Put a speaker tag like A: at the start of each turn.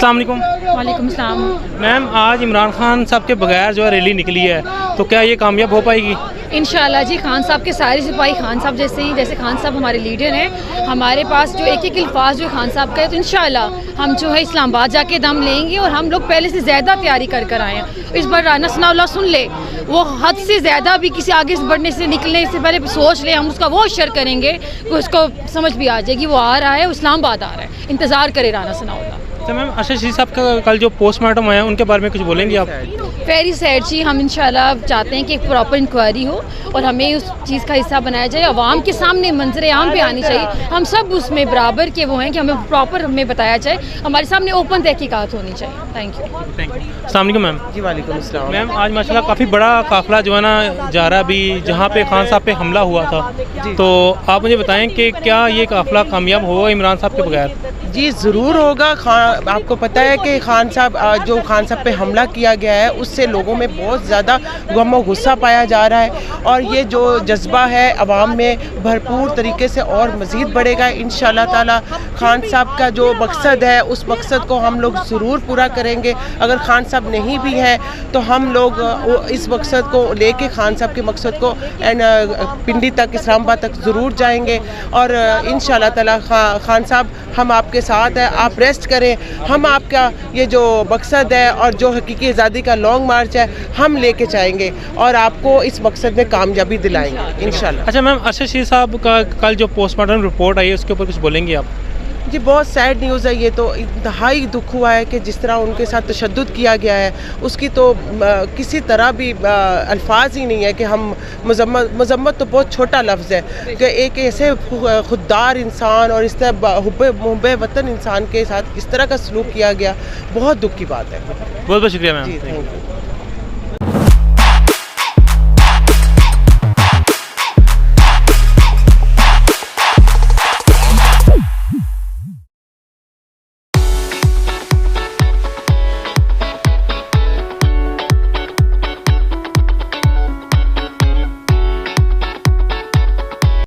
A: अस्सलाम वालेकुम।
B: वालेकुम सलाम।
A: मैम, आज इमरान खान साहब के बगैर जो है रैली निकली है, तो क्या ये कामयाब हो पाएगी?
B: इंशाल्लाह जी, खान साहब के सारे सिपाही खान साहब जैसे ही, जैसे खान साहब हमारे लीडर हैं, हमारे पास जो एक एक अल्फाज जो खान साहब का है, तो इंशाल्लाह हम जो है इस्लामाबाद जाके दम लेंगे और हम लोग पहले से ज़्यादा तैयारी कर कर आए हैं। इस बार राना सनाउल्लाह सुन ले, वो हद से ज़्यादा भी किसी आगे बढ़ने से निकलने से पहले सोच ले, हम उसका वो असर करेंगे कि उसको समझ भी आ जाएगी वो आ रहा है, इस्लामाबाद आ रहा है, इंतज़ार करे राना सनाउल्लाह।
A: तो मैम, अरशद शरीफ साहब का कल जो पोस्टमार्टम आया उनके बारे में कुछ बोलेंगे आप?
B: वेरी सैड जी, हम इंशाल्लाह चाहते हैं कि एक प्रॉपर इंक्वायरी हो और हमें उस चीज़ का हिस्सा बनाया जाए, अवाम के सामने मंजर आम पे आनी चाहिए। हम सब उसमें बराबर के वो हैं कि हमें प्रॉपर हमें बताया जाए, हमारे सामने ओपन तहकीकात होनी चाहिए। Thank you.
A: अस्सलाम वालेकुम मैम।
C: जी वालेकुम अस्सलाम।
A: मैम, आज माशाल्लाह काफ़ी बड़ा काफिला जो है ना जा रहा अभी जहाँ पे खान साहब पे हमला हुआ था, तो आप मुझे बताएं कि क्या ये काफिला कामयाब होगा इमरान साहब के बगैर?
C: जी ज़रूर होगा। आपको पता है कि खान साहब जो खान साहब पे हमला किया गया है उससे लोगों में बहुत ज़्यादा गम और गुस्सा पाया जा रहा है, और ये जो जज्बा है अवाम में भरपूर तरीके से और मज़ीद बढ़ेगा इंशाल्लाह ताला। खान साहब का जो मकसद है उस मकसद को हम लोग ज़रूर पूरा करेंगे। अगर खान साहब नहीं भी हैं तो हम लोग इस मकसद को लेके खान साहब के मकसद को पिंडी तक, इस्लामाबाद तक ज़रूर जाएंगे, और इंशाल्लाह ताला खान साहब हम आपके साथ है, आप रेस्ट करें। हम आपका ये जो मकसद है और जो हकीकी आज़ादी का लॉन्ग मार्च है हम लेके जाएंगे और आपको इस मकसद में कामयाबी दिलाएंगे इंशाल्लाह।
A: अच्छा मैम, अरशद शरीफ साहब का कल जो पोस्टमार्टम रिपोर्ट आई है उसके ऊपर कुछ बोलेंगे आप?
C: जी बहुत सैड न्यूज़ है ये तो। इंतहाई दुख हुआ है कि जिस तरह उनके साथ तशद्दुद किया गया है उसकी तो किसी तरह भी अल्फाज ही नहीं है कि हम मज़म्मत तो बहुत छोटा लफ्ज़ है कि एक ऐसे खुददार इंसान और इस तरह हुब्बे वतन इंसान के साथ इस तरह का सलूक किया गया, बहुत दुख की बात है।
A: बहुत बहुत शुक्रिया मैम।
C: Ji thank you.